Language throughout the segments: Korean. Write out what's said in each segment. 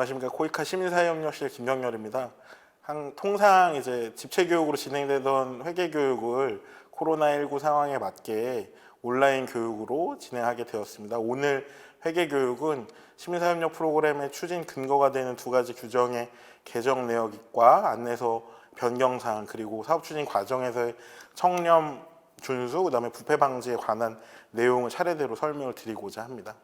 안녕하십니까. 코이카 시민사회협력실 김경렬입니다. 통상 이제 집체교육으로 진행되던 회계교육을 코로나19 상황에 맞게 온라인 교육으로 진행하게 되었습니다. 오늘 회계교육은 시민사회협력 프로그램의 추진 근거가 되는 두 가지 규정의 개정 내역과 안내서 변경사항, 그리고 사업 추진 과정에서의 청렴 준수, 그다음에 부패 방지에 관한 내용을 차례대로 설명을 드리고자 합니다.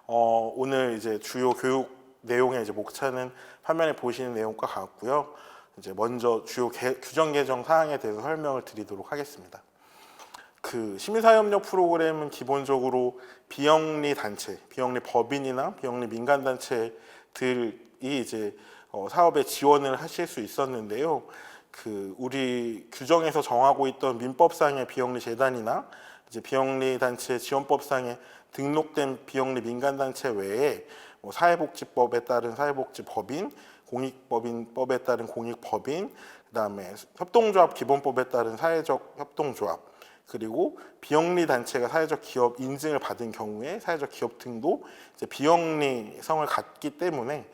오늘 이제 주요 교육 내용의 이제 목차는 화면에 보시는 내용과 같고요. 이제 먼저 주요 규정 개정 사항에 대해서 설명을 드리도록 하겠습니다. 시민사회협력 프로그램은 기본적으로 비영리 단체, 비영리 법인이나 비영리 민간 단체들이 이제 사업에 지원을 하실 수 있었는데요. 우리 규정에서 정하고 있던 민법상의 비영리 재단이나 이제 비영리 단체 지원법상의 등록된 비영리 민간단체 외에 사회복지법에 따른 사회복지법인, 공익법인법에 따른 공익법인, 그다음에 협동조합 기본법에 따른 사회적 협동조합, 그리고 비영리 단체가 사회적 기업 인증을 받은 경우에 사회적 기업 등도 이제 비영리성을 갖기 때문에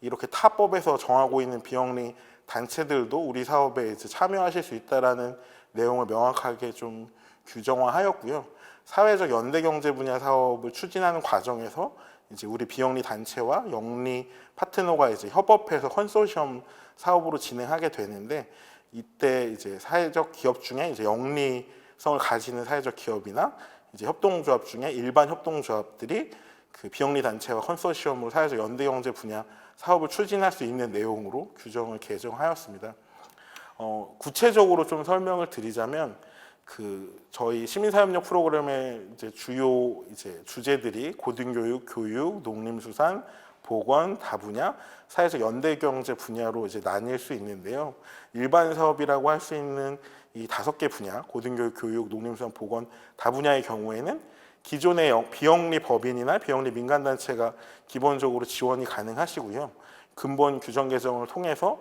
이렇게 타법에서 정하고 있는 비영리 단체들도 우리 사업에 이제 참여하실 수 있다라는 내용을 명확하게 좀 규정화하였고요. 사회적 연대경제 분야 사업을 추진하는 과정에서 이제 우리 비영리 단체와 영리 파트너가 이제 협업해서 컨소시엄 사업으로 진행하게 되는데, 이때 이제 사회적 기업 중에 이제 영리성을 가지는 사회적 기업이나 이제 협동조합 중에 일반 협동조합들이 비영리 단체와 컨소시엄으로 사회적 연대경제 분야 사업을 추진할 수 있는 내용으로 규정을 개정하였습니다. 구체적으로 좀 설명을 드리자면, 저희 시민사회협력 프로그램의 이제 주요 주제들이 고등교육, 교육, 농림수산, 보건, 다분야, 사회적 연대경제 분야로 이제 나뉠 수 있는데요. 일반 사업이라고 할 수 있는 이 5개 분야, 고등교육, 교육, 농림수산, 보건, 다분야의 경우에는 기존의 비영리 법인이나 비영리 민간단체가 기본적으로 지원이 가능하시고요. 근본 규정 개정을 통해서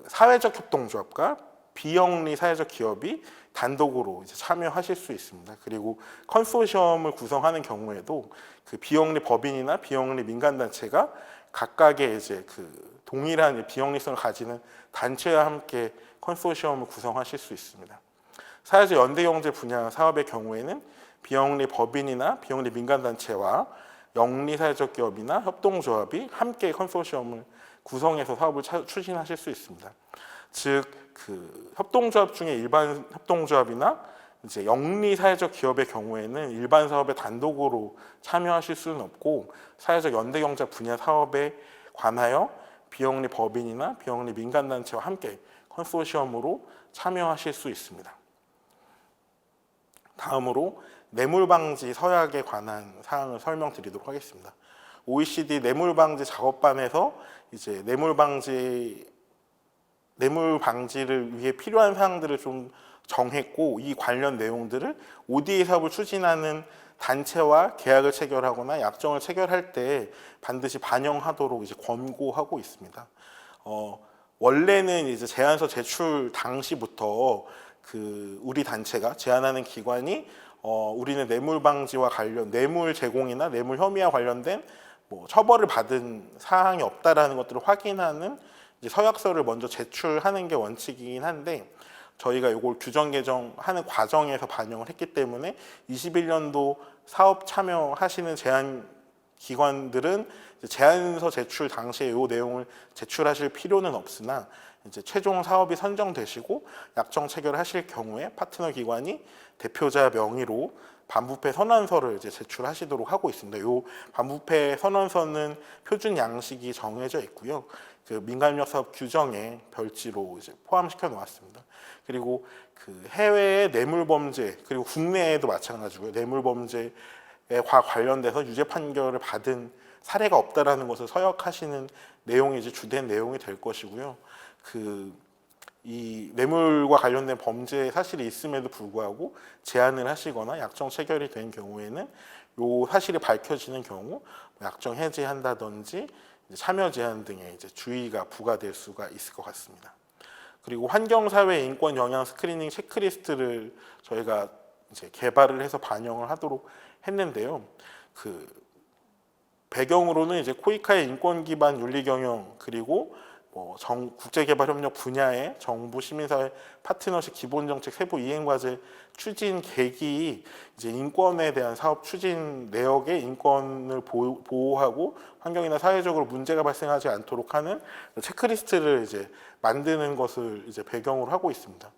사회적 협동조합과 비영리 사회적 기업이 단독으로 이제 참여하실 수 있습니다. 그리고 컨소시엄을 구성하는 경우에도 비영리 법인이나 비영리 민간단체가 각각의 이제 동일한 비영리성을 가지는 단체와 함께 컨소시엄을 구성하실 수 있습니다. 사회적 연대경제 분야 사업의 경우에는 비영리 법인이나 비영리 민간단체와 영리 사회적 기업이나 협동조합이 함께 컨소시엄을 구성해서 사업을 추진하실 수 있습니다. 즉, 협동조합 중에 일반 협동조합이나 이제 영리 사회적 기업의 경우에는 일반 사업에 단독으로 참여하실 수는 없고, 사회적 연대경제 분야 사업에 관하여 비영리 법인이나 비영리 민간단체와 함께 컨소시엄으로 참여하실 수 있습니다. 다음으로 뇌물방지 서약에 관한 사항을 설명드리도록 하겠습니다. OECD 뇌물방지 작업반에서 이제 뇌물 방지를 위해 필요한 사항들을 좀 정했고, 이 관련 내용들을 ODA 사업을 추진하는 단체와 계약을 체결하거나 약정을 체결할 때 반드시 반영하도록 이제 권고하고 있습니다. 원래는 이제 제안서 제출 당시부터 우리 단체가 제안하는 기관이 우리는 뇌물 방지와 관련 뇌물 제공이나 뇌물 혐의와 관련된 처벌을 받은 사항이 없다라는 것들을 확인하는 서약서를 먼저 제출하는 게 원칙이긴 한데, 저희가 이걸 규정 개정하는 과정에서 반영을 했기 때문에 21년도 사업 참여하시는 제안 기관들은 제안서 제출 당시에 이 내용을 제출하실 필요는 없으나, 이제 최종 사업이 선정되시고 약정 체결하실 경우에 파트너 기관이 대표자 명의로 반부패 선언서를 이제 제출하시도록 하고 있습니다. 이 반부패 선언서는 표준 양식이 정해져 있고요. 민간협력 사업 규정에 별지로 이제 포함시켜 놓았습니다. 그리고 해외의 뇌물 범죄, 그리고 국내에도 마찬가지고요. 뇌물 범죄에 관련돼서 유죄 판결을 받은 사례가 없다라는 것을 서약하시는 내용이 이제 주된 내용이 될 것이고요. 이 뇌물과 관련된 범죄 사실이 있음에도 불구하고 제안을 하시거나 약정 체결이 된 경우에는 이 사실이 밝혀지는 경우 약정 해지한다든지 참여 제한 등의 이제 주의가 부과될 수가 있을 것 같습니다. 그리고 환경사회 인권 영향 스크리닝 체크리스트를 저희가 이제 개발을 해서 반영을 하도록 했는데요. 배경으로는 이제 코이카의 인권 기반 윤리 경영 그리고 국제개발협력 분야의 정부 시민사회 파트너십 기본정책 세부 이행과제 추진 계기 이제 인권에 대한 사업 추진 내역의 인권을 보호하고 환경이나 사회적으로 문제가 발생하지 않도록 하는 체크리스트를 이제 만드는 것을 이제 배경으로 하고 있습니다.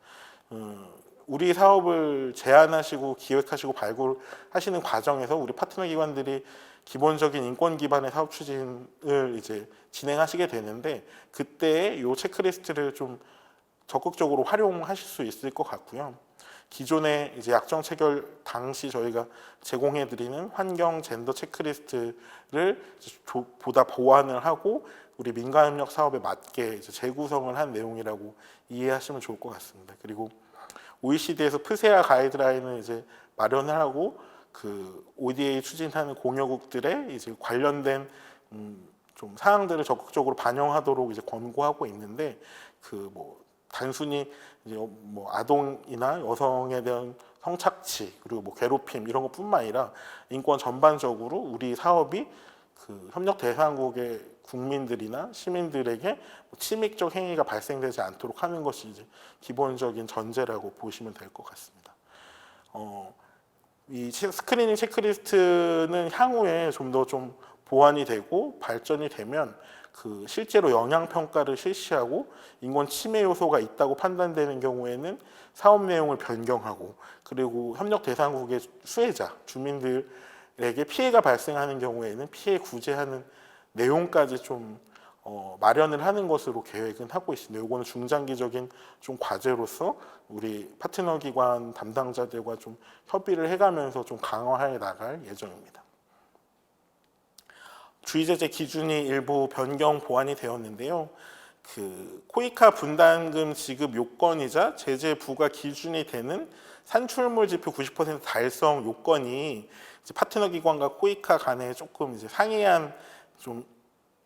우리 사업을 제안하시고 기획하시고 발굴하시는 과정에서 우리 파트너 기관들이 기본적인 인권 기반의 사업 추진을 이제 진행하시게 되는데 그때 이 체크리스트를 좀 적극적으로 활용하실 수 있을 것 같고요. 기존의 이제 약정 체결 당시 저희가 제공해드리는 환경 젠더 체크리스트를 보다 보완을 하고 우리 민간협력 사업에 맞게 이제 재구성을 한 내용이라고 이해하시면 좋을 것 같습니다. 그리고 OECD에서 프세아 가이드라인을 이제 마련을 하고 그 ODA 추진하는 공여국들의 이제 관련된 좀 사항들을 적극적으로 반영하도록 이제 권고하고 있는데 단순히 이제 아동이나 여성에 대한 성착취 그리고 괴롭힘 이런 것뿐만 아니라 인권 전반적으로 우리 사업이 그 협력 대상국의 국민들이나 시민들에게 침입적 행위가 발생되지 않도록 하는 것이 이제 기본적인 전제라고 보시면 될 것 같습니다. 이 스크리닝 체크리스트는 향후에 좀 더 보완이 되고 발전이 되면 그 실제로 영향 평가를 실시하고 인권 침해 요소가 있다고 판단되는 경우에는 사업 내용을 변경하고 그리고 협력 대상국의 수혜자 주민들에게 피해가 발생하는 경우에는 피해 구제하는 내용까지 좀 마련을 하는 것으로 계획은 하고 있습니다. 이거는 중장기적인 좀 과제로서 우리 파트너 기관 담당자들과 좀 협의를 해가면서 좀 강화해 나갈 예정입니다. 주의제재 기준이 일부 변경 보완이 되었는데요. 그 코이카 분담금 지급 요건이자 제재 부과 기준이 되는 산출물 지표 90% 달성 요건이 이제 파트너 기관과 코이카 간에 조금 이제 상이한 좀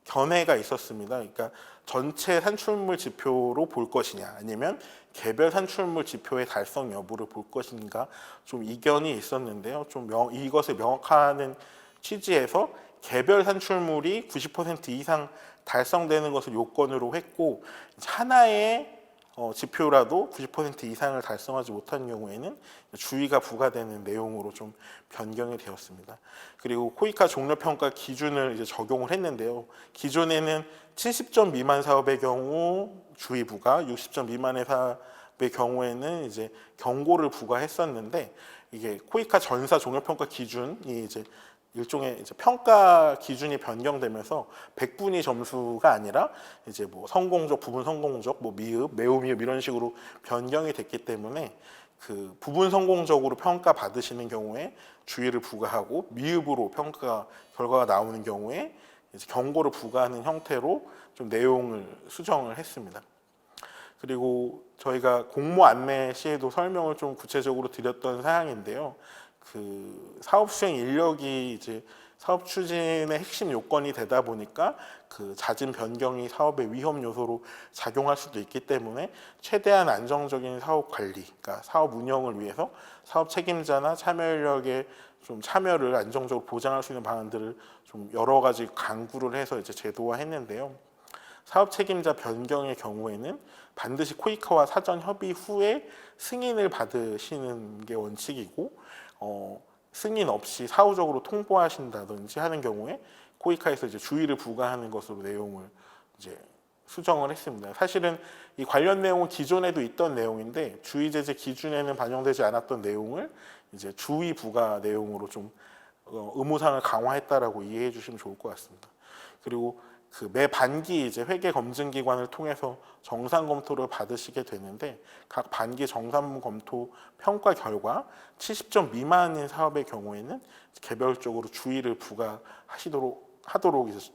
견해가 있었습니다. 그러니까 전체 산출물 지표로 볼 것이냐 아니면 개별 산출물 지표의 달성 여부를 볼 것인가 좀 이견이 있었는데요. 좀 이것을 명확화하는 취지에서 개별 산출물이 90% 이상 달성되는 것을 요건으로 했고 하나의 지표라도 90% 이상을 달성하지 못한 경우에는 주의가 부과되는 내용으로 좀 변경이 되었습니다. 그리고 코이카 종료평가 기준을 이제 적용을 했는데요. 기존에는 70점 미만 사업의 경우 주의 부과, 60점 미만의 사업의 경우에는 이제 경고를 부과했었는데 이게 코이카 전사 종료평가 기준이 이제 일종의 이제 평가 기준이 변경되면서 100분위 점수가 아니라 이제 성공적, 부분 성공적, 미흡, 매우 미흡 이런 식으로 변경이 됐기 때문에 그 부분 성공적으로 평가 받으시는 경우에 주의를 부과하고 미흡으로 평가 결과가 나오는 경우에 이제 경고를 부과하는 형태로 좀 내용을 수정을 했습니다. 그리고 저희가 공모 안내 시에도 설명을 좀 구체적으로 드렸던 사항인데요. 그 사업 수행 인력이 이제 사업 추진의 핵심 요건이 되다 보니까 그 잦은 변경이 사업의 위험 요소로 작용할 수도 있기 때문에 최대한 안정적인 사업 관리, 그러니까 사업 운영을 위해서 사업 책임자나 참여 인력의 좀 참여를 안정적으로 보장할 수 있는 방안들을 좀 여러 가지 강구를 해서 이제 제도화했는데요. 사업 책임자 변경의 경우에는 반드시 코이카와 사전 협의 후에 승인을 받으시는 게 원칙이고 승인 없이 사후적으로 통보하신다든지 하는 경우에 코이카에서 이제 주의를 부과하는 것으로 내용을 이제 수정을 했습니다. 사실은 이 관련 내용은 기존에도 있던 내용인데 주의 제재 기준에는 반영되지 않았던 내용을 이제 주의 부과 내용으로 좀 의무상을 강화했다라고 이해해 주시면 좋을 것 같습니다. 그리고 그 매 반기 이제 회계 검증 기관을 통해서 정산 검토를 받으시게 되는데 각 반기 정산 검토 평가 결과 70점 미만인 사업의 경우에는 개별적으로 주의를 부과하도록 이제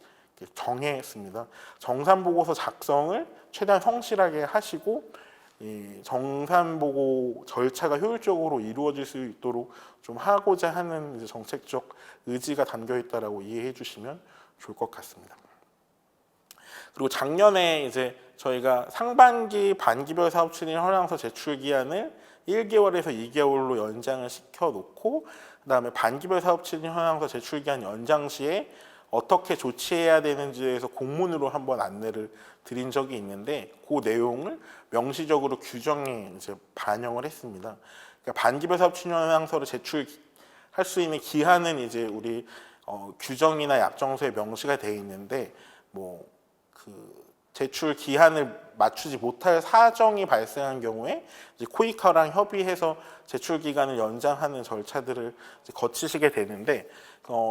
정했습니다. 정산 보고서 작성을 최대한 성실하게 하시고 이 정산 보고 절차가 효율적으로 이루어질 수 있도록 좀 하고자 하는 이제 정책적 의지가 담겨 있다라고 이해해 주시면 좋을 것 같습니다. 그리고 작년에 이제 저희가 상반기 반기별 사업 추진 현황서 제출 기한을 1개월에서 2개월로 연장을 시켜놓고 그다음에 반기별 사업 추진 현황서 제출 기한 연장 시에 어떻게 조치해야 되는지에 대해서 공문으로 한번 안내를 드린 적이 있는데 그 내용을 명시적으로 규정에 이제 반영을 했습니다. 그러니까 반기별 사업 추진영향서를 제출할 수 있는 기한은 이제 우리 규정이나 약정서에 명시가 되어 있는데 그 제출 기한을 맞추지 못할 사정이 발생한 경우에 이제 코이카랑 협의해서 제출 기간을 연장하는 절차들을 이제 거치시게 되는데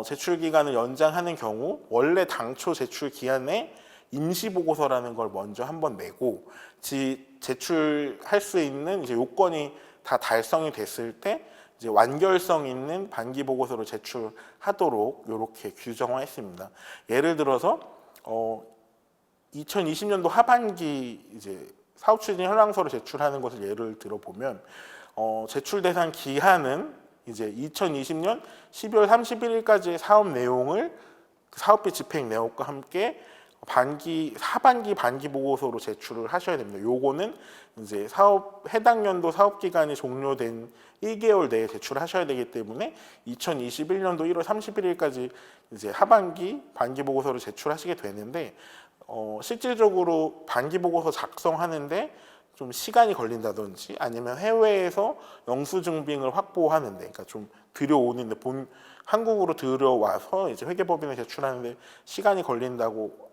제출 기간을 연장하는 경우 원래 당초 제출 기한에 임시 보고서라는 걸 먼저 한번 내고 제출할 수 있는 이제 요건이 다 달성이 됐을 때 이제 완결성 있는 반기 보고서를 제출하도록 이렇게 규정화했습니다. 예를 들어서 2020년도 하반기 이제 사업 추진 현황서를 제출하는 것을 예를 들어 보면 제출 대상 기한은 이제 2020년 12월 31일까지의 사업 내용을 그 사업비 집행 내역과 함께 하반기 반기 보고서로 제출을 하셔야 됩니다. 요거는 이제 해당 연도 사업 기간이 종료된 1개월 내에 제출하셔야 되기 때문에 2021년도 1월 31일까지 이제 하반기 반기 보고서를 제출하시게 되는데 실질적으로 반기 보고서 작성하는데 좀 시간이 걸린다든지 아니면 해외에서 영수증빙을 확보하는데, 그러니까 좀 들여오는데 한국으로 들여와서 이제 회계법인에 제출하는데 시간이 걸린다고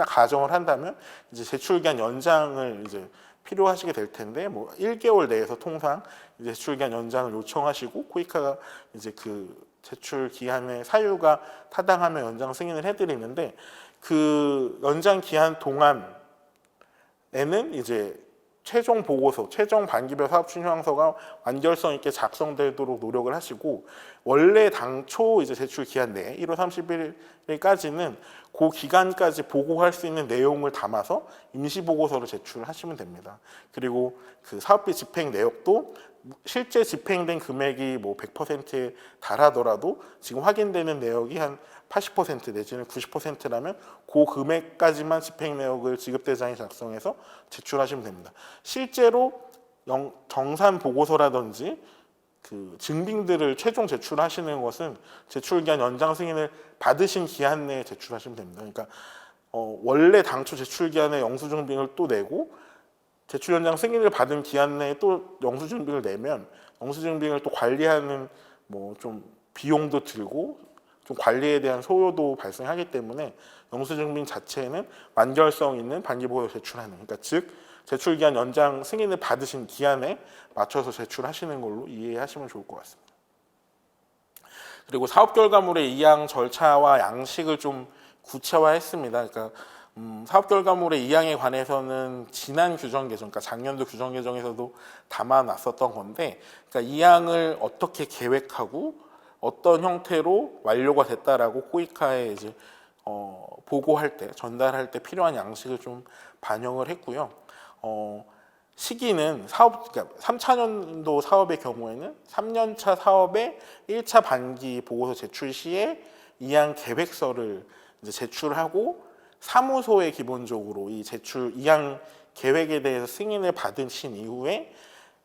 가정을 한다면 이제 제출기한 연장을 이제 필요하시게 될 텐데 1개월 내에서 통상 이제 제출기한 연장을 요청하시고 코이카가 이제 그 제출 기한의 사유가 타당하면 연장 승인을 해드리는데 그 연장 기한 동안에는 이제 최종 보고서, 최종 반기별 사업 추진 현황서가 완결성 있게 작성되도록 노력을 하시고 원래 당초 이제 제출 기한 내에 1월 31일까지는 그 기간까지 보고할 수 있는 내용을 담아서 임시 보고서를 제출하시면 됩니다. 그리고 그 사업비 집행 내역도 실제 집행된 금액이 100%에 달하더라도 지금 확인되는 내역이 한 80% 내지는 90%라면 그 금액까지만 집행 내역을 지급대장이 작성해서 제출하시면 됩니다. 실제로 정산 보고서라든지 그 증빙들을 최종 제출하시는 것은 제출기한 연장 승인을 받으신 기한 내에 제출하시면 됩니다. 그러니까 원래 당초 제출기한에 영수증빙을 또 내고 제출 연장 승인을 받은 기한 내에 또 영수증빙을 내면 영수증빙을 또 관리하는 좀 비용도 들고 좀 관리에 대한 소요도 발생하기 때문에 영수증빙 자체는 완결성 있는 반기보고서 제출하는, 그러니까 즉 제출기한 연장 승인을 받으신 기한에 맞춰서 제출하시는 걸로 이해하시면 좋을 것 같습니다. 그리고 사업 결과물의 이양 절차와 양식을 좀 구체화했습니다. 그러니까 사업 결과물의 이양에 관해서는 지난 규정 개정, 그러니까 작년도 규정 개정에서도 담아놨었던 건데, 그러니까 이양을 어떻게 계획하고 어떤 형태로 완료가 됐다라고 코이카에 이제 보고할 때, 전달할 때 필요한 양식을 좀 반영을 했고요. 시기는 그러니까 3차년도 사업의 경우에는 3년차 사업의 1차 반기 보고서 제출 시에 이양 계획서를 이제 제출하고 사무소에 기본적으로 이 제출 이양 계획에 대해서 승인을 받으신 이후에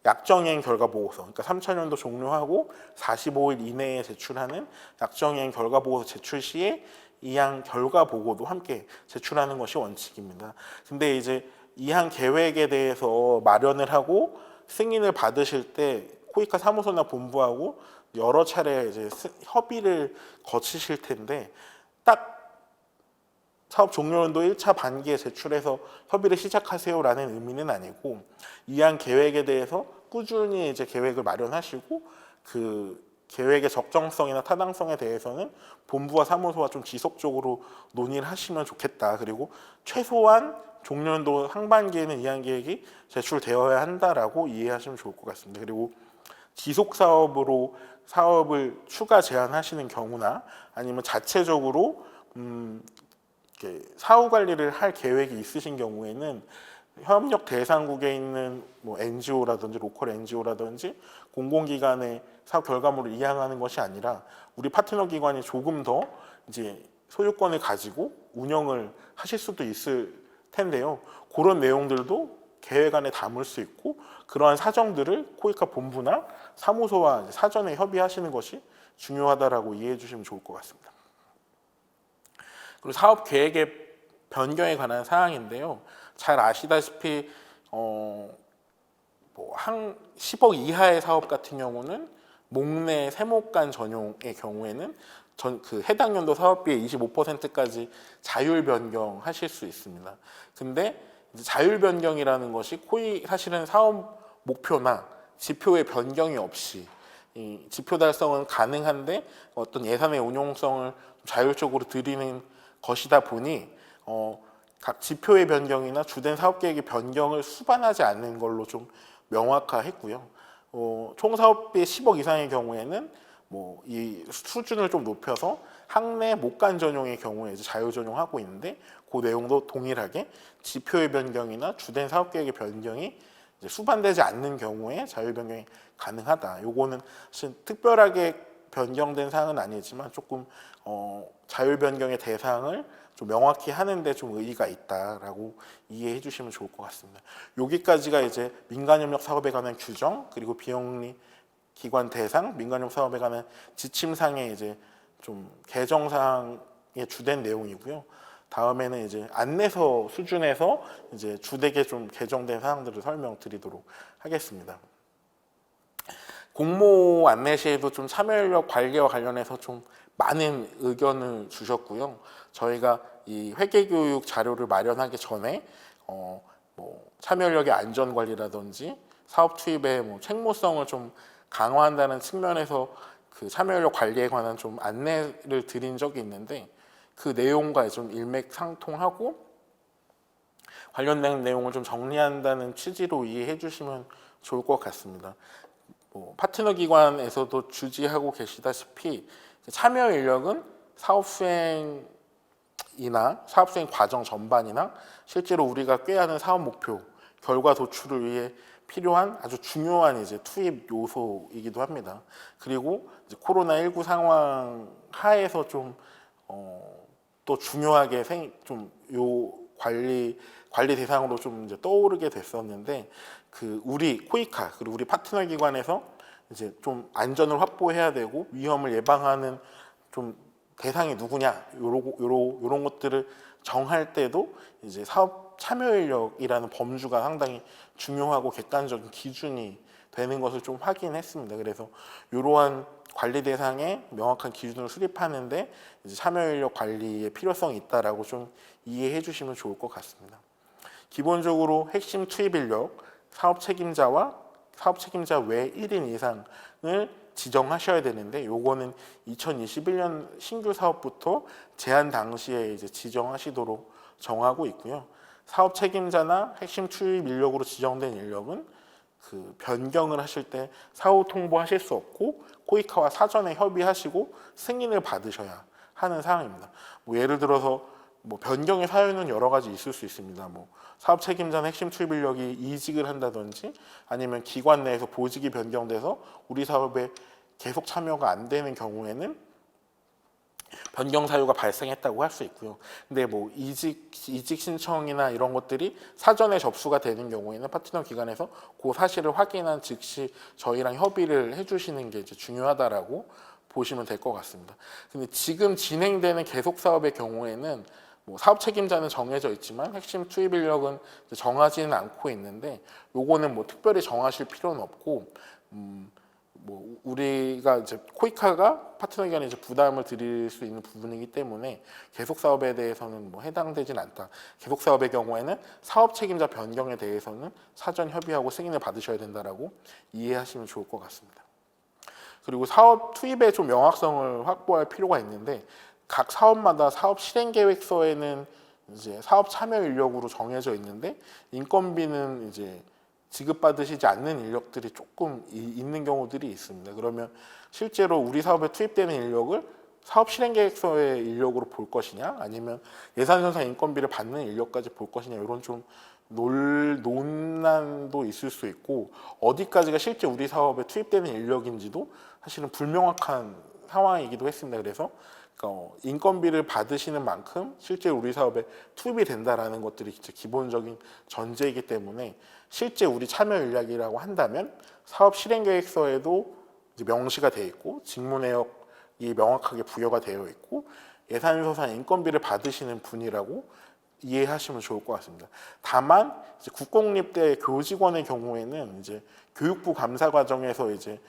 약정이행 결과 보고서, 그러니까 3차년도 종료하고 45일 이내에 제출하는 약정이행 결과 보고서 제출 시에 이양 결과 보고도 함께 제출하는 것이 원칙입니다. 근데 이제 이양 계획에 대해서 마련을 하고 승인을 받으실 때 코이카 사무소나 본부하고 여러 차례 이제 협의를 거치실 텐데 딱 사업 종료연도 1차 반기에 제출해서 협의를 시작하세요라는 의미는 아니고 이양 계획에 대해서 꾸준히 이제 계획을 마련하시고 그 계획의 적정성이나 타당성에 대해서는 본부와 사무소와 좀 지속적으로 논의를 하시면 좋겠다. 그리고 최소한 종료연도 상반기에는 이양 계획이 제출되어야 한다라고 이해하시면 좋을 것 같습니다. 그리고 지속 사업으로 사업을 추가 제한하시는 경우나 아니면 자체적으로 사후 관리를 할 계획이 있으신 경우에는 협력 대상국에 있는 NGO라든지 로컬 NGO라든지 공공기관의 사업 결과물을 이양하는 것이 아니라 우리 파트너 기관이 조금 더 이제 소유권을 가지고 운영을 하실 수도 있을 텐데요. 그런 내용들도 계획 안에 담을 수 있고 그러한 사정들을 코이카 본부나 사무소와 사전에 협의하시는 것이 중요하다라고 이해해 주시면 좋을 것 같습니다. 그리고 사업 계획의 변경에 관한 사항인데요. 잘 아시다시피 한 10억 이하의 사업 같은 경우는 목내 세목간 전용의 경우에는 그 해당 연도 사업비의 25%까지 자율 변경하실 수 있습니다. 근데 이제 자율 변경이라는 것이 사실은 사업 목표나 지표의 변경이 없이 이 지표 달성은 가능한데 어떤 예산의 운용성을 자율적으로 드리는 것이다 보니 각 지표의 변경이나 주된 사업 계획의 변경을 수반하지 않는 걸로 좀 명확화했고요. 총 사업비 10억 이상의 경우에는 이 수준을 좀 높여서 학내 목간 전용의 경우에 이제 자율 전용하고 있는데 그 내용도 동일하게 지표의 변경이나 주된 사업 계획의 변경이 이제 수반되지 않는 경우에 자율 변경이 가능하다. 요거는 사실 특별하게 변경된 사항은 아니지만 조금 자율 변경의 대상을 좀 명확히 하는데 좀 의의가 있다라고 이해해 주시면 좋을 것 같습니다. 여기까지가 이제 민간협력 사업에 관한 규정 그리고 비영리 기관 대상 민간협력 사업에 관한 지침상의 이제 좀 개정사항의 주된 내용이고요. 다음에는 이제 안내서 수준에서 이제 주되게 좀 개정된 사항들을 설명드리도록 하겠습니다. 공모 안내 시에도 좀 참여인력 관리와 관련해서 좀 많은 의견을 주셨고요. 저희가 이 회계교육 자료를 마련하기 전에 참여인력의 안전 관리라든지 사업 투입의 책무성을 좀 강화한다는 측면에서 그 참여인력 관리에 관한 좀 안내를 드린 적이 있는데 그 내용과 좀 일맥상통하고 관련된 내용을 좀 정리한다는 취지로 이해해 주시면 좋을 것 같습니다. 파트너 기관에서도 주지하고 계시다시피 참여 인력은 사업 수행이나 사업 수행 과정 전반이나 실제로 우리가 꾀하는 사업 목표, 결과 도출을 위해 필요한 아주 중요한 이제 투입 요소이기도 합니다. 그리고 이제 코로나19 상황 하에서 좀 또 중요하게 좀 요 관리 대상으로 좀 이제 떠오르게 됐었는데 그 우리 코이카 그리고 우리 파트너 기관에서 이제 좀 안전을 확보해야 되고 위험을 예방하는 좀 대상이 누구냐 요런 것들을 정할 때도 이제 사업 참여 인력이라는 범주가 상당히 중요하고 객관적인 기준이 되는 것을 좀 확인했습니다. 그래서 이러한 관리 대상에 명확한 기준을 수립하는데 이제 참여 인력 관리의 필요성이 있다라고 좀 이해해 주시면 좋을 것 같습니다. 기본적으로 핵심 투입 인력, 사업 책임자와 사업 책임자 외 1인 이상을 지정하셔야 되는데 요거는 2021년 신규 사업부터 제한 당시에 이제 지정하시도록 정하고 있고요. 사업 책임자나 핵심 투입 인력으로 지정된 인력은 그 변경을 하실 때 사후 통보하실 수 없고 코이카와 사전에 협의하시고 승인을 받으셔야 하는 사항입니다. 예를 들어서 변경의 사유는 여러 가지 있을 수 있습니다. 사업 책임자는 핵심 투입 인력이 이직을 한다든지 아니면 기관 내에서 보직이 변경돼서 우리 사업에 계속 참여가 안 되는 경우에는 변경 사유가 발생했다고 할 수 있고요. 근데 이직 신청이나 이런 것들이 사전에 접수가 되는 경우에는 파트너 기관에서 그 사실을 확인한 즉시 저희랑 협의를 해주시는 게 이제 중요하다라고 보시면 될 것 같습니다. 근데 지금 진행되는 계속 사업의 경우에는 사업 책임자는 정해져 있지만 핵심 투입 인력은 정하지는 않고 있는데 요거는 특별히 정하실 필요는 없고 우리가 이제 코이카가 파트너 기관에 이제 부담을 드릴 수 있는 부분이기 때문에 계속 사업에 대해서는 해당되진 않다. 계속 사업의 경우에는 사업 책임자 변경에 대해서는 사전 협의하고 승인을 받으셔야 된다라고 이해하시면 좋을 것 같습니다. 그리고 사업 투입의 좀 명확성을 확보할 필요가 있는데 각 사업마다 사업 실행 계획서에는 이제 사업 참여 인력으로 정해져 있는데 인건비는 이제 지급받으시지 않는 인력들이 조금 있는 경우들이 있습니다. 그러면 실제로 우리 사업에 투입되는 인력을 사업 실행 계획서의 인력으로 볼 것이냐 아니면 예산선상 인건비를 받는 인력까지 볼 것이냐 이런 좀 논란도 있을 수 있고 어디까지가 실제 우리 사업에 투입되는 인력인지도 사실은 불명확한 상황이기도 했습니다. 그래서 인건비를 받으시는 만큼 실제 우리 사업에 투입이 된다라는 것들이 진짜 기본적인 전제이기 때문에 실제 우리 참여 인력이라고 한다면 사업 실행 계획서에도 이제 명시가 되어 있고 직무 내역이 명확하게 부여가 되어 있고 예산소상 인건비를 받으시는 분이라고 이해하시면 좋을 것 같습니다. 다만 이제 국공립대 교직원의 경우에는 이제 교육부 감사 과정에서 이제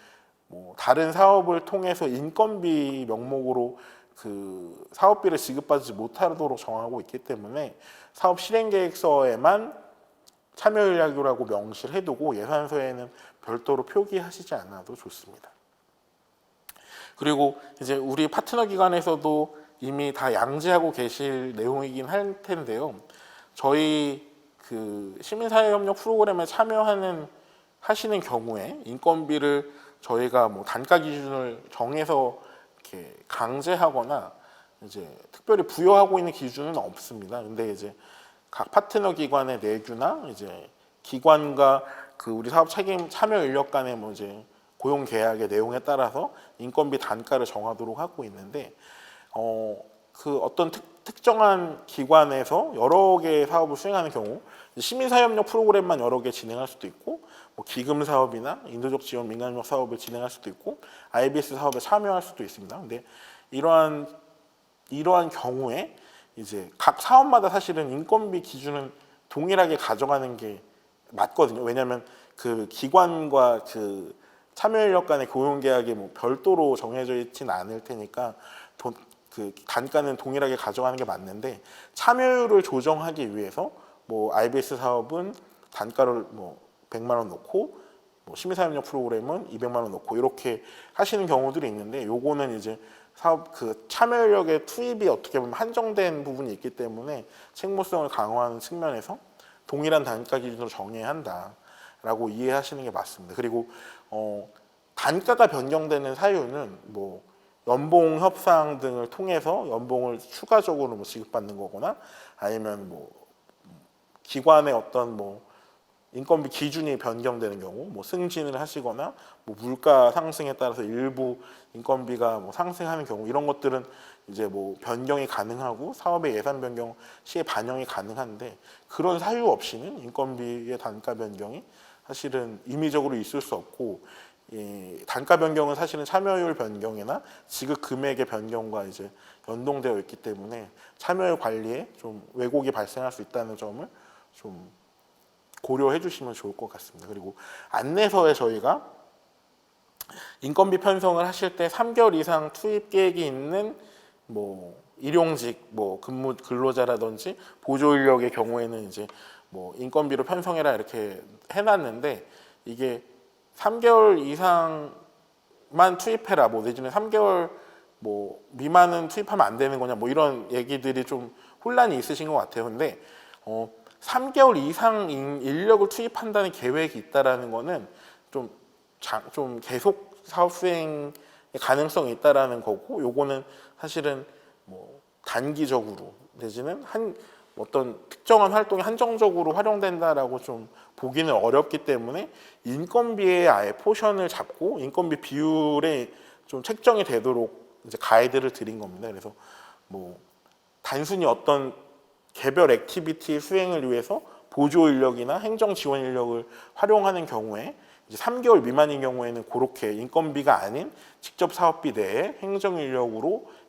뭐 다른 사업을 통해서 인건비 명목으로 그 사업비를 지급받지 못하도록 정하고 있기 때문에 사업 실행계획서에만 참여인력이라고 명시를 해두고 예산서에는 별도로 표기하시지 않아도 좋습니다. 그리고 이제 우리 파트너 기관에서도 이미 다 양지하고 계실 내용이긴 할 텐데요. 저희 그 시민사회협력 프로그램에 하시는 경우에 인건비를 저희가 뭐 단가 기준을 정해서 이렇게 강제하거나 이제 특별히 부여하고 있는 기준은 없습니다. 근데 이제 각 파트너 기관의 내규나 이제 기관과 그 우리 사업 책임 참여 인력 간의 뭐 이제 고용 계약의 내용에 따라서 인건비 단가를 정하도록 하고 있는데 그 어떤 특정한 기관에서 여러 개의 사업을 수행하는 경우 시민사회협력 프로그램만 여러 개 진행할 수도 있고 뭐 기금 사업이나 인도적 지원 민간인력 사업을 진행할 수도 있고 IBS 사업에 참여할 수도 있습니다. 근데 이러한 경우에 이제 각 사업마다 사실은 인건비 기준은 동일하게 가져가는 게 맞거든요. 왜냐하면 그 기관과 그 참여인력 간의 고용계약이 뭐 별도로 정해져 있지는 않을 테니까 그 단가는 동일하게 가져가는 게 맞는데 참여율을 조정하기 위해서 뭐 IBS 사업은 단가를 뭐 100만 원 놓고 뭐 시민사회협력 프로그램은 200만 원 놓고 이렇게 하시는 경우들이 있는데 요거는 이제 사업 그 참여인력의 투입이 어떻게 보면 한정된 부분이 있기 때문에 책무성을 강화하는 측면에서 동일한 단가 기준으로 정해야 한다라고 이해하시는 게 맞습니다. 그리고 단가가 변경되는 사유는 뭐 연봉 협상 등을 통해서 연봉을 추가적으로 뭐 지급받는 거거나 아니면 뭐 기관의 어떤 뭐 인건비 기준이 변경되는 경우, 뭐 승진을 하시거나 뭐 물가 상승에 따라서 일부 인건비가 뭐 상승하는 경우 이런 것들은 이제 뭐 변경이 가능하고 사업의 예산 변경 시에 반영이 가능한데 그런 사유 없이는 인건비의 단가 변경이 사실은 임의적으로 있을 수 없고 단가 변경은 사실은 참여율 변경이나 지급 금액의 변경과 이제 연동되어 있기 때문에 참여율 관리에 좀 왜곡이 발생할 수 있다는 점을 좀 고려해 주시면 좋을 것 같습니다. 그리고 안내서에 저희가 인건비 편성을 하실 때 3개월 이상 투입 계획이 있는 뭐 일용직 뭐 근무 근로자라든지 보조 인력의 경우에는 이제 뭐 인건비로 편성해라 이렇게 해놨는데 이게 3개월 이상만 투입해라 뭐 내지는 3개월 뭐 미만은 투입하면 안 되는 거냐 뭐 이런 얘기들이 좀 혼란이 있으신 것 같아요. 근데 3개월 이상 인력을 투입한다는 계획이 있다라는 거는 좀 계속 사업 수행의 가능성이 있다라는 거고, 요거는 사실은 뭐 단기적으로 내지는 어떤 특정한 활동이 한정적으로 활용된다라고 좀 보기는 어렵기 때문에 인건비에 아예 포션을 잡고 인건비 비율에 좀 책정이 되도록 이제 가이드를 드린 겁니다. 그래서 뭐 단순히 어떤 개별 액티비티 수행을 위해서 보조 인력이나 행정 지원 인력을 활용하는 경우에 이제 3개월 미만인 경우에는 그렇게 인건비가 아닌 직접 사업비 내에 행정 인력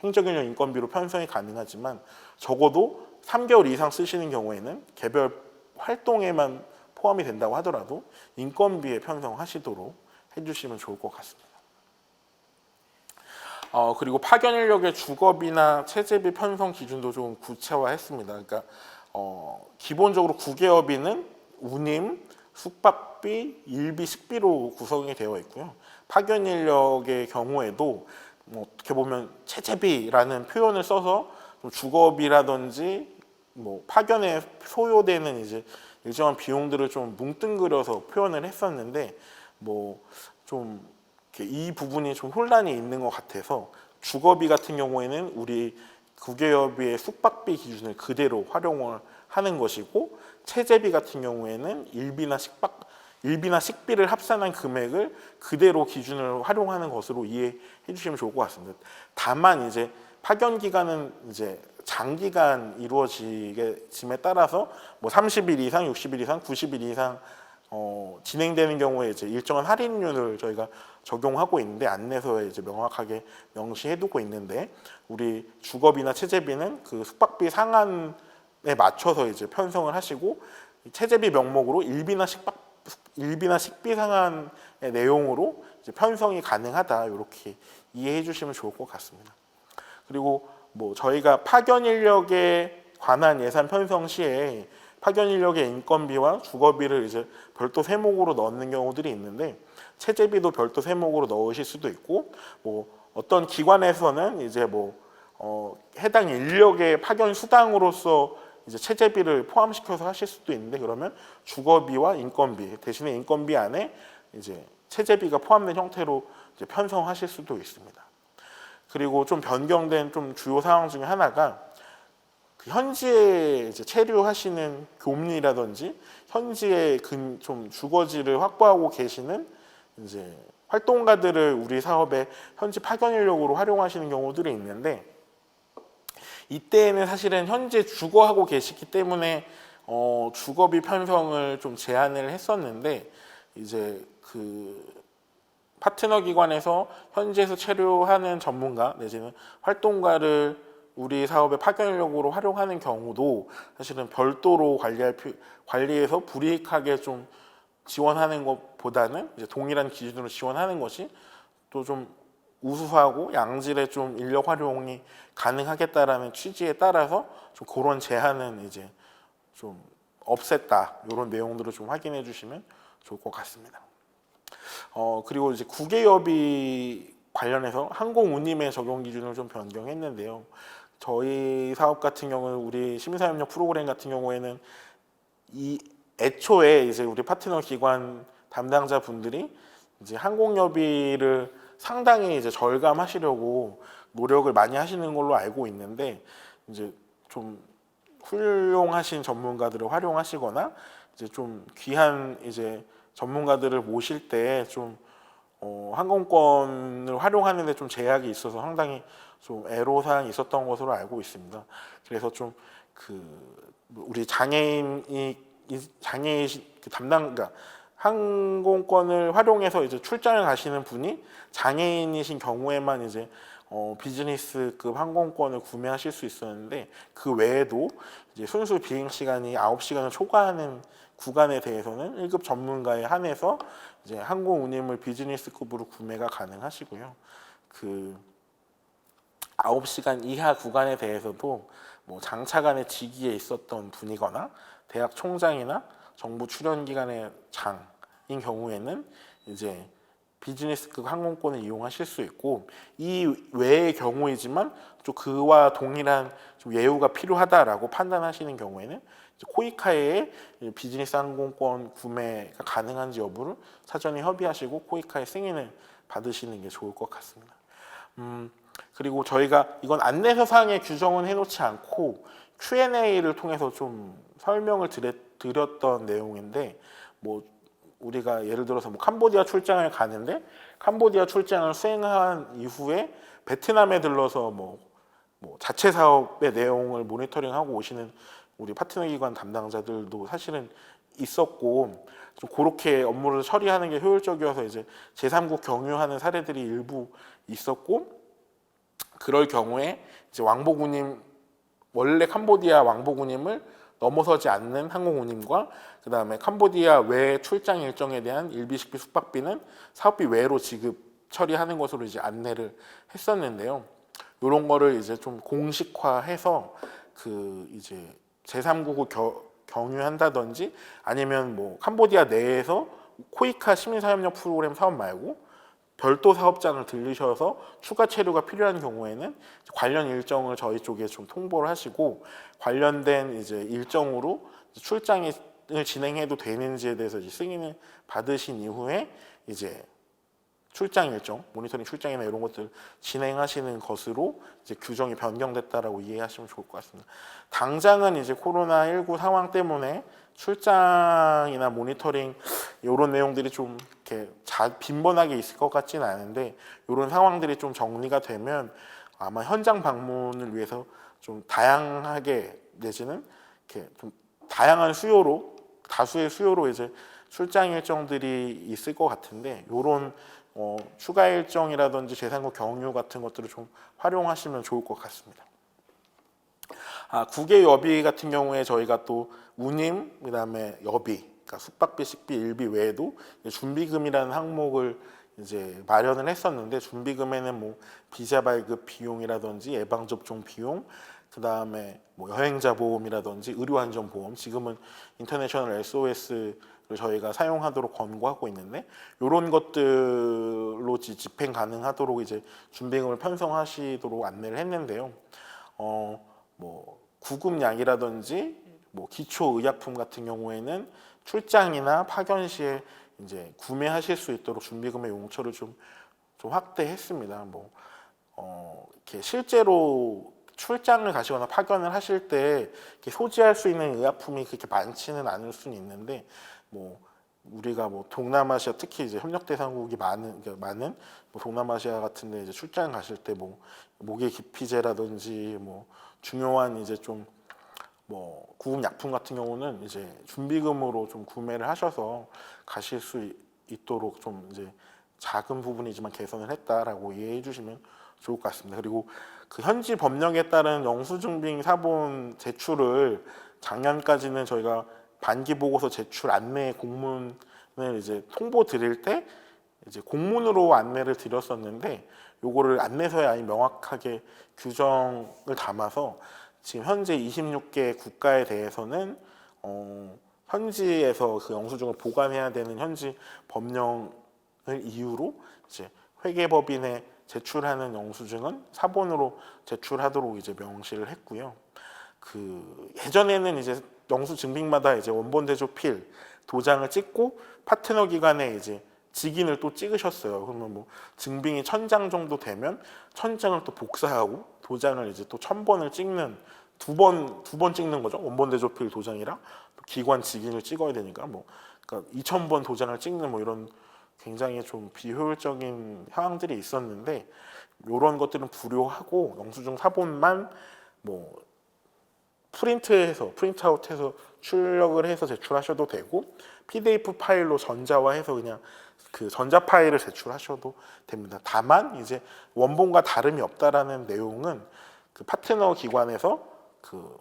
인건비로 편성이 가능하지만 적어도 3개월 이상 쓰시는 경우에는 개별 활동에만 포함이 된다고 하더라도 인건비에 편성하시도록 해주시면 좋을 것 같습니다. 그리고 파견 인력의 주거비나 체재비 편성 기준도 좀 구체화했습니다. 그러니까 기본적으로 구개업비는 운임, 숙박비, 일비, 식비로 구성이 되어 있고요. 파견 인력의 경우에도 뭐 어떻게 보면 체재비라는 표현을 써서 주거비라든지 뭐 파견에 소요되는 이제 일정한 비용들을 좀 뭉뚱그려서 표현을 했었는데 뭐 좀 이 부분이 좀 혼란이 있는 것 같아서 주거비 같은 경우에는 우리 구개업의 숙박비 기준을 그대로 활용을 하는 것이고 체재비 같은 경우에는 일비나 식비를 합산한 금액을 그대로 기준을 활용하는 것으로 이해해 주시면 좋을 것 같습니다. 다만 이제 파견 기간은 이제 장기간 이루어짐에 따라서 뭐 30일 이상, 60일 이상, 90일 이상 진행되는 경우에 이제 일정한 할인율을 저희가 적용하고 있는데 안내서에 이제 명확하게 명시해두고 있는데 우리 주거비나 체재비는 그 숙박비 상한에 맞춰서 이제 편성을 하시고 체재비 명목으로 일비나 식비 상한의 내용으로 이제 편성이 가능하다 이렇게 이해해 주시면 좋을 것 같습니다. 그리고 뭐 저희가 파견 인력에 관한 예산 편성 시에 파견 인력의 인건비와 주거비를 이제 별도 세목으로 넣는 경우들이 있는데 체재비도 별도 세목으로 넣으실 수도 있고 뭐 어떤 기관에서는 이제 뭐 해당 인력의 파견 수당으로서 이제 체재비를 포함시켜서 하실 수도 있는데 그러면 주거비와 인건비 대신에 인건비 안에 이제 체재비가 포함된 형태로 이제 편성하실 수도 있습니다. 그리고 좀 변경된 좀 주요 사항 중에 하나가 그 현지에 이제 체류하시는 교민이라든지 현지에 좀 주거지를 확보하고 계시는 이제 활동가들을 우리 사업에 현지 파견 인력으로 활용하시는 경우들이 있는데 이때에는 사실은 현재 주거하고 계시기 때문에 주거비 편성을 좀 제한을 했었는데 이제 그 파트너 기관에서 현지에서 체류하는 전문가 내지는 활동가를 우리 사업의 파견 인력으로 활용하는 경우도 사실은 별도로 관리해서 불이익하게 좀 지원하는 것보다는 이제 동일한 기준으로 지원하는 것이 또 좀 우수하고 양질의 좀 인력 활용이 가능하겠다라는 취지에 따라서 좀 그런 제한은 이제 좀 없앴다 이런 내용들을 좀 확인해 주시면 좋을 것 같습니다. 그리고 이제 국외여비 관련해서 항공운임의 적용 기준을 좀 변경했는데요. 저희 사업 같은 경우는 우리 심사협력 프로그램 같은 경우에는 이 애초에 이제 우리 파트너 기관 담당자 분들이 이제 항공여비를 상당히 이제 절감하시려고 노력을 많이 하시는 걸로 알고 있는데 이제 좀 훌륭하신 전문가들을 활용하시거나 이제 좀 귀한 이제 전문가들을 모실 때 좀 항공권을 활용하는 데 좀 제약이 있어서 상당히 좀 애로사항이 있었던 것으로 알고 있습니다. 그래서 좀 우리 장애인 그 그러니까 항공권을 활용해서 이제 출장을 가시는 분이 장애인이신 경우에만 이제 비즈니스급 항공권을 구매하실 수 있었는데 그 외에도 이제 순수 비행 시간이 9시간을 초과하는 구간에 대해서는 1급 전문가에 한해서 이제 항공 운임을 비즈니스급으로 구매가 가능하시고요. 그 9시간 이하 구간에 대해서도 뭐 장차관의 직위에 있었던 분이거나 대학 총장이나 정부 출연기관의 장인 경우에는 이제 비즈니스급 항공권을 이용하실 수 있고 이 외의 경우이지만 좀 그와 동일한 좀 예우가 필요하다라고 판단하시는 경우에는 코이카에 비즈니스 항공권 구매가 가능한지 여부를 사전에 협의하시고 코이카의 승인을 받으시는 게 좋을 것 같습니다. 그리고 저희가 이건 안내서 상에 규정은 해놓지 않고 Q&A를 통해서 좀 설명을 드렸던 내용인데 뭐 우리가 예를 들어서 뭐 캄보디아 출장을 가는데 캄보디아 출장을 수행한 이후에 베트남에 들러서 뭐 자체 사업의 내용을 모니터링하고 오시는 우리 파트너 기관 담당자들도 사실은 있었고 좀 그렇게 업무를 처리하는 게 효율적이어서 이제 제3국 경유하는 사례들이 일부 있었고 그럴 경우에 이제 왕복운임 원래 캄보디아 왕복운임을 넘어서지 않는 항공운임과 그 다음에 캄보디아 외 출장 일정에 대한 일비식비 숙박비는 사업비 외로 지급 처리하는 것으로 이제 안내를 했었는데요. 이런 거를 이제 좀 공식화해서 그 이제 제3국을 경유한다든지 아니면 뭐 캄보디아 내에서 코이카 시민사협력 프로그램 사업 말고 별도 사업장을 들리셔서 추가 체류가 필요한 경우에는 관련 일정을 저희 쪽에 좀 통보를 하시고 관련된 이제 일정으로 출장을 진행해도 되는지에 대해서 이제 승인을 받으신 이후에 이제 출장 일정, 모니터링 출장이나 이런 것들 진행하시는 것으로 이제 규정이 변경됐다라고 이해하시면 좋을 것 같습니다. 당장은 이제 코로나19 상황 때문에 출장이나 모니터링 이런 내용들이 좀 이렇게 빈번하게 있을 것 같지는 않은데 이런 상황들이 좀 정리가 되면 아마 현장 방문을 위해서 좀 다양하게 내지는 이렇게 좀 다양한 수요로 다수의 수요로 이제 출장 일정들이 있을 것 같은데 이런 추가 일정이라든지 재산권 경유 같은 것들을 좀 활용하시면 좋을 것 같습니다. 국외 여비 같은 경우에 저희가 또 운임, 그다음에 여비, 그러니까 숙박비, 식비, 일비 외에도 준비금이라는 항목을 이제 마련을 했었는데 준비금에는 뭐 비자 발급 비용이라든지 예방 접종 비용, 그다음에 뭐 여행자 보험이라든지 의료 안전 보험, 지금은 인터내셔널 SOS를 저희가 사용하도록 권고하고 있는데 이런 것들로 집행 가능하도록 이제 준비금을 편성하시도록 안내를 했는데요. 뭐 구급약이라든지 뭐 기초 의약품 같은 경우에는 출장이나 파견 시에 이제 구매하실 수 있도록 준비금의 용처를 좀 확대했습니다. 이렇게 실제로 출장을 가시거나 파견을 하실 때 이렇게 소지할 수 있는 의약품이 그렇게 많지는 않을 수는 있는데 우리가 동남아시아 특히 이제 협력 대상국이 많은 동남아시아 같은데 이제 출장 가실 때 모기 기피제라든지 중요한 이제 좀 구급 약품 같은 경우는 이제 준비금으로 좀 구매를 하셔서 가실 수 있도록 좀 이제 작은 부분이지만 개선을 했다라고 이해해 주시면 좋을 것 같습니다. 그리고 그 현지 법령에 따른 영수증빙 사본 제출을 작년까지는 저희가 반기 보고서 제출 안내 공문을 이제 통보 드릴 때 이제 공문으로 안내를 드렸었는데 요거를 안내서에 아예 명확하게 규정을 담아서 지금 현재 26개 국가에 대해서는 현지에서 그 영수증을 보관해야 되는 현지 법령을 이유로 이제 회계법인에 제출하는 영수증은 사본으로 제출하도록 이제 명시를 했고요. 예전에는 이제 영수증빙마다 이제 원본 대조 필 도장을 찍고 파트너 기관에 이제 직인을 또 찍으셨어요. 그러면 증빙이 1000장 정도 되면 1000장을 또 복사하고 도장을 이제 또 1000번을 찍는 두 번 찍는 거죠. 원본 대조필 도장이랑 기관 직인을 찍어야 되니까 그러니까 2000번 도장을 찍는 이런 굉장히 좀 비효율적인 상황들이 있었는데 이런 것들은 불효하고 영수증 사본만 프린트아웃해서 출력을 해서 제출하셔도 되고 PDF 파일로 전자화해서 그냥 그 전자 파일을 제출하셔도 됩니다. 다만 이제 원본과 다름이 없다라는 내용은 그 파트너 기관에서 그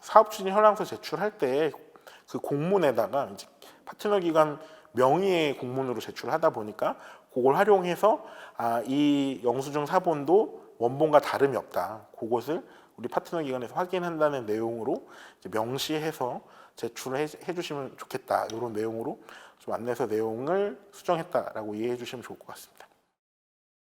사업 추진 현황서 제출할 때 그 공문에다가 이제 파트너 기관 명의의 공문으로 제출하다 보니까 그걸 활용해서 이 영수증 사본도 원본과 다름이 없다. 그것을 우리 파트너 기관에서 확인한다는 내용으로 이제 명시해서 제출을 해주시면 좋겠다. 이런 내용으로 좀 안내서 내용을 수정했다라고 이해해 주시면 좋을 것 같습니다.